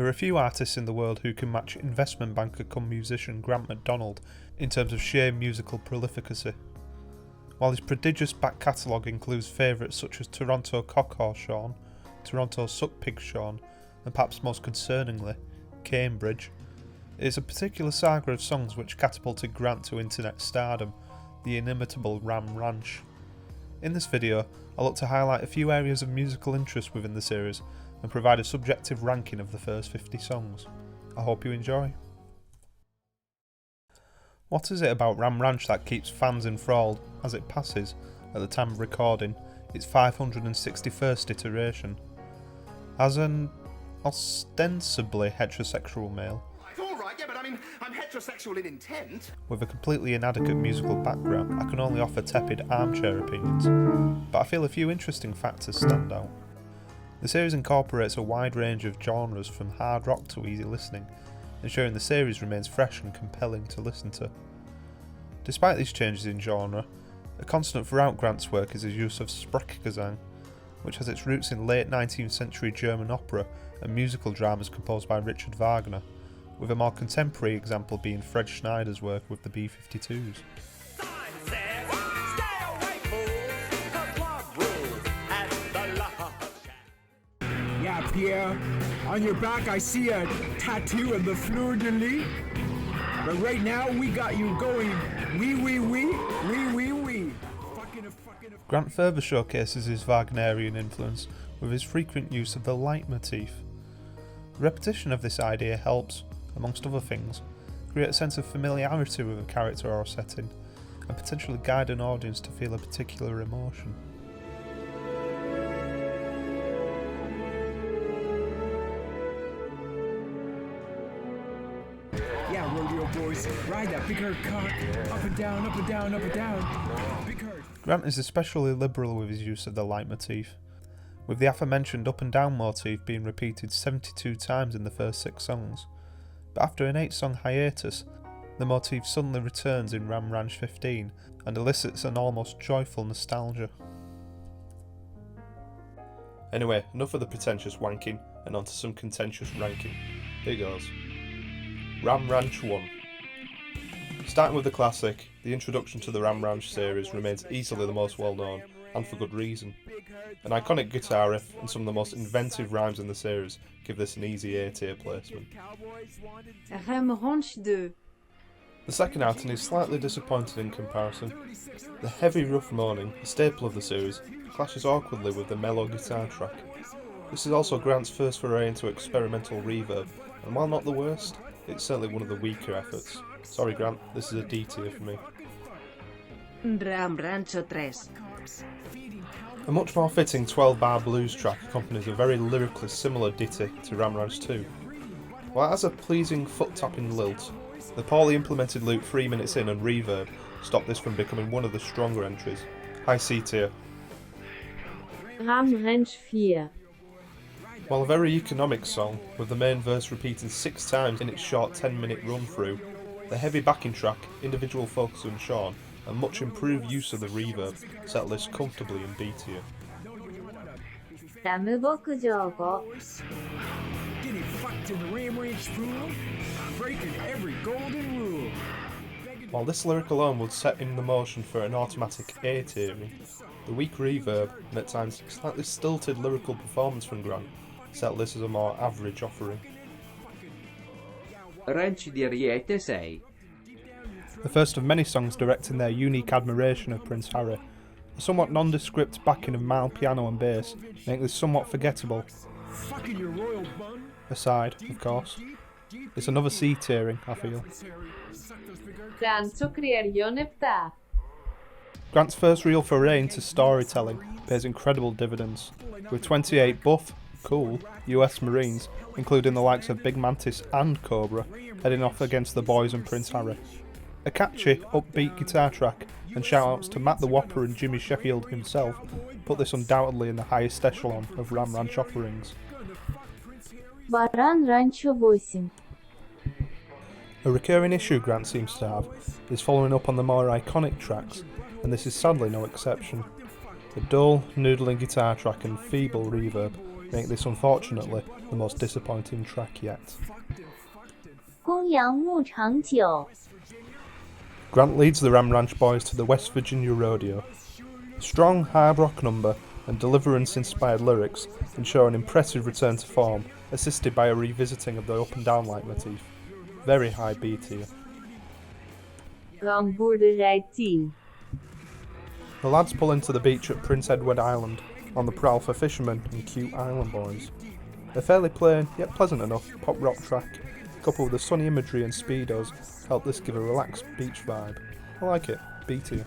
There are a few artists in the world who can match investment banker cum musician Grant MacDonald in terms of sheer musical prolificacy. While his prodigious back catalogue includes favourites such as Toronto Cockhorse Shawn, Toronto Suckpig Shawn, and perhaps most concerningly, Cambridge, it is a particular saga of songs which catapulted Grant to internet stardom, the inimitable Ram Ranch. In this video, I'll look to highlight a few areas of musical interest within the series and provide a subjective ranking of the first 50 songs. I hope you enjoy. What is it about Ram Ranch that keeps fans enthralled as it passes, at the time of recording, its 561st iteration? As an ostensibly heterosexual male, yeah, but I mean, I'm heterosexual in intent. with a completely inadequate musical background, I can only offer tepid armchair opinions, but I feel a few interesting factors stand out. The series incorporates a wide range of genres from hard rock to easy listening, ensuring the series remains fresh and compelling to listen to. Despite these changes in genre, a constant throughout Grant's work is his use of Sprechgesang, which has its roots in late 19th century German opera and musical dramas composed by Richard Wagner, with a more contemporary example being Fred Schneider's work with the B-52s. Yeah, Pierre, on your back I see a tattoo of the fleur-de-lis. But right now we got you going wee. Grant further showcases his Wagnerian influence with his frequent use of the leitmotif. The repetition of this idea helps, amongst other things, create a sense of familiarity with a character or setting, and potentially guide an audience to feel a particular emotion. Yeah, rodeo boys, ride that big herd cock, up and down, up and down, up and down. Big herd. Grant is especially liberal with his use of the leitmotif, with the aforementioned up and down motif being repeated 72 times in the first 6 songs. But after an 8-song hiatus, the motif suddenly returns in Ram Ranch 15 and elicits an almost joyful nostalgia. Anyway, enough of the pretentious wanking and onto some contentious ranking. Here goes. Ram Ranch 1. Starting with the classic, the introduction to the Ram Ranch series remains easily the most well known, and for good reason. An iconic guitar riff and some of the most inventive rhymes in the series give this an easy A-tier placement. Ram Ranch 2. The second outing is slightly disappointing in comparison. The heavy rough moaning, a staple of the series, clashes awkwardly with the mellow guitar track. This is also Grant's first foray into experimental reverb, and while not the worst, it's certainly one of the weaker efforts. Sorry Grant, this is a D tier for me. Ram Ranch 3. A much more fitting 12-bar blues track accompanies a very lyrically similar ditty to Ram Ranch 2. While it has a pleasing foot-tapping lilt, the poorly implemented loop 3 minutes in and reverb stop this from becoming one of the stronger entries. High C tier. Ram Ranch 4. While a very economic song, with the main verse repeated 6 times in its short 10-minute run-through, the heavy backing track, individual focus on Shawn, and much improved use of the reverb set this comfortably in B tier. Ram Ranch 5. Getting fucked in the Ram Ranch pool, breaking every golden rule. While this lyric alone would set in the motion for an automatic A tiering, the weak reverb and at times slightly stilted lyrical performance from Grant set this as a more average offering. Ranch di Riete 6. The first of many songs directing their unique admiration of Prince Harry. A somewhat nondescript backing of mild piano and bass make this somewhat forgettable. Fucking your royal bun. Aside, of course. It's another C tiering, I feel. Rancho Criarione 7. Grant's first real foray into storytelling pays incredible dividends, with 28 buff, cool, US Marines, including the likes of Big Mantis and Cobra, heading off against the boys and Prince Harry. A catchy, upbeat guitar track and shout-outs to Matt the Whopper and Jimmy Sheffield himself put this undoubtedly in the highest echelon of Ram Ranch offerings. Ram Ranch 8. A recurring issue Grant seems to have is following up on the more iconic tracks, and this is sadly no exception. The dull, noodling guitar track and feeble reverb make this unfortunately the most disappointing track yet. 公羊牧场酒 Grant leads the Ram Ranch Boys to the West Virginia Rodeo. Strong hard rock number and deliverance-inspired lyrics ensure an impressive return to form, assisted by a revisiting of the up and down leitmotif. Very high B tier. Ramboerderijteam. The lads pull into the beach at Prince Edward Island, on the prowl for fishermen and cute island boys. A fairly plain, yet pleasant enough, pop rock track, coupled with the sunny imagery and speedos, help this give a relaxed beach vibe. I like it, B tier.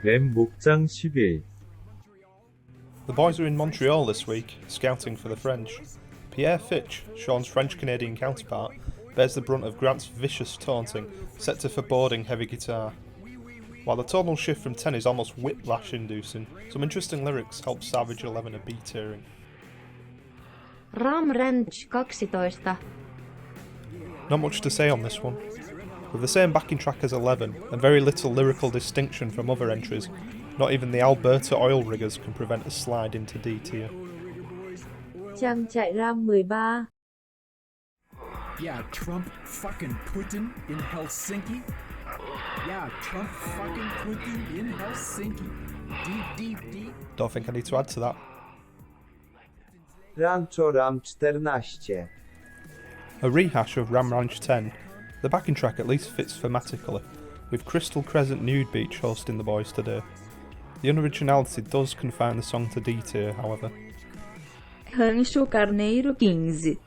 램 목장 11 The boys are in Montreal this week, scouting for the French. Pierre Fitch, Sean's French-Canadian counterpart, bears the brunt of Grant's vicious taunting, set to foreboding heavy guitar. While the tonal shift from 10 is almost whiplash-inducing, some interesting lyrics help Savage 11 a B tiering. Ram Ranch 12. Not much to say on this one. With the same backing track as 11, and very little lyrical distinction from other entries, not even the Alberta oil riggers can prevent a slide into D tier. Trang trại Ram 13 Yeah, Trump fucking Putin in Helsinki. Yeah, Trump fucking Putin in Helsinki. Deep. Don't think I need to add to that. Rancho Ram 14. A rehash of Ram Ranch 10, the backing track at least fits thematically, with Crystal Crescent Nude Beach hosting the boys today. The unoriginality does confine the song to D tier, however. Rancho Carneiro 15.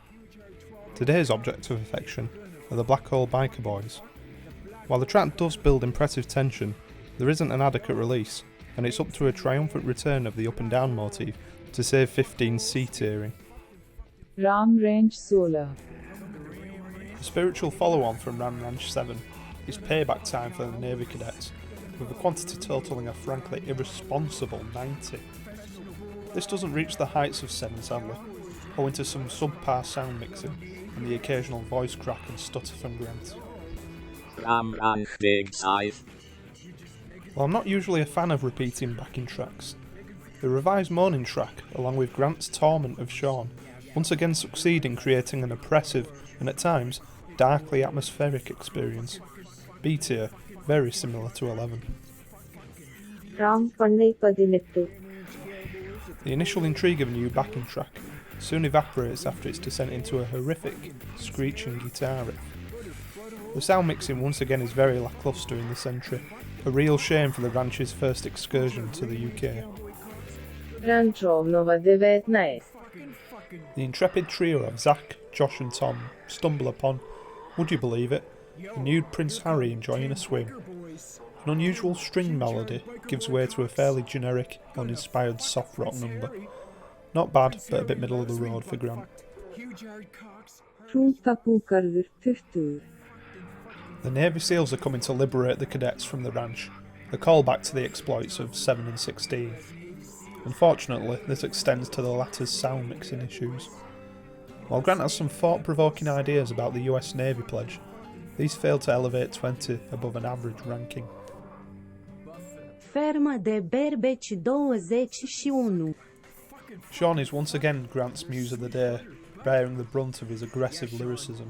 Today's object of affection are the Black Hole Biker Boys. While the track does build impressive tension, there isn't an adequate release, and it's up to a triumphant return of the up and down motif to save 15's C tiering. Ram Ranch 16. The spiritual follow-on from Ram Ranch 7 is payback time for the Navy cadets, with the quantity totalling a frankly irresponsible 90. This doesn't reach the heights of 7 sadly, owing to some subpar sound mixing and the occasional voice crack and stutter from Grant. Ram Ranch Big Size. While I'm not usually a fan of repeating backing tracks, the revised morning track, along with Grant's torment of Sean, once again succeed in creating an oppressive and at times darkly atmospheric experience. B tier, very similar to 11. Ram Pannai 18 The initial intrigue of a new backing track soon evaporates after its descent into a horrific, screeching guitar riff. The sound mixing once again is very lacklustre in this entry, a real shame for the ranch's first excursion to the UK. Rancho Nova 19. The intrepid trio of Zach, Josh and Tom stumble upon, would you believe it, a nude Prince Harry enjoying a swim. An unusual string melody gives way to a fairly generic, uninspired soft rock number. Not bad, but a bit middle of the road for Grant. Trollpapukarður 20. The Navy SEALs are coming to liberate the cadets from the ranch, a callback to the exploits of 7 and 16. Unfortunately, this extends to the latter's sound mixing issues. While Grant has some thought-provoking ideas about the US Navy pledge, these fail to elevate 20 above an average ranking. Ferma de Berbet 21. Sean is once again Grant's muse of the day, bearing the brunt of his aggressive lyricism.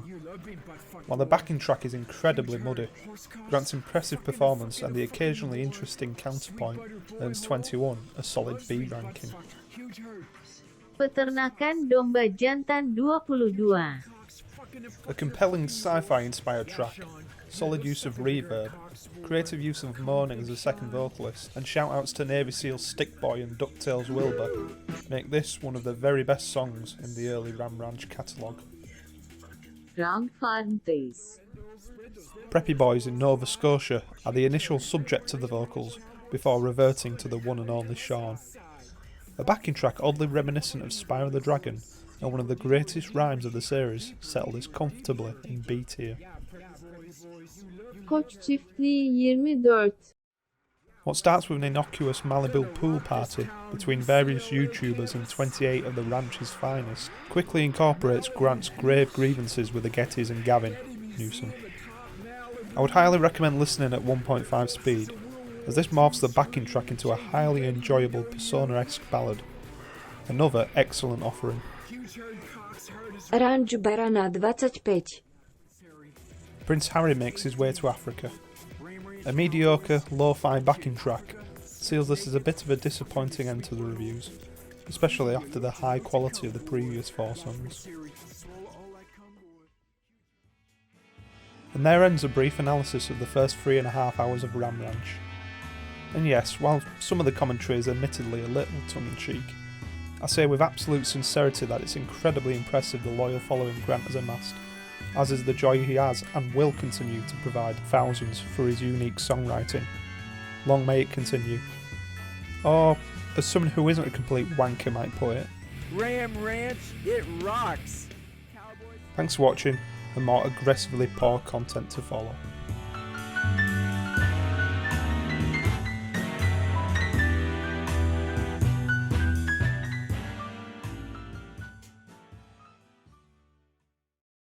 While the backing track is incredibly muddy, Grant's impressive performance and the occasionally interesting counterpoint earns 21 a solid B ranking. Peternakan Domba Jantan 22. A compelling sci-fi inspired track, solid use of reverb, creative use of moaning as a second vocalist, and shout-outs to Navy SEAL Stickboy and DuckTales Wilbur make this one of the very best songs in the early Ram Ranch catalogue. Ram Fantays. Preppy boys in Nova Scotia are the initial subject of the vocals before reverting to the one and only Sean. A backing track oddly reminiscent of Spyro the Dragon and one of the greatest rhymes of the series settled this comfortably in B tier. Koç çiftliği 24. What starts with an innocuous Malibu pool party between various YouTubers and 28 of the ranch's finest quickly incorporates Grant's grave grievances with the Gettys and Gavin Newsom. I would highly recommend listening at 1.5 speed, as this morphs the backing track into a highly enjoyable Persona-esque ballad. Another excellent offering. Ranch Barana 25. Prince Harry makes his way to Africa. A mediocre, lo-fi backing track seals this as a bit of a disappointing end to the reviews, especially after the high quality of the previous 4 songs. And there ends a brief analysis of the first 3.5 hours of Ram Ranch. And yes, while some of the commentary is admittedly a little tongue-in-cheek, I say with absolute sincerity that it's incredibly impressive the loyal following Grant has amassed, as is the joy he has and will continue to provide thousands for his unique songwriting. Long may it continue. Or, as someone who isn't a complete wanker might put it, Ram Ranch, it rocks! thanks for watching, and more aggressively poor content to follow.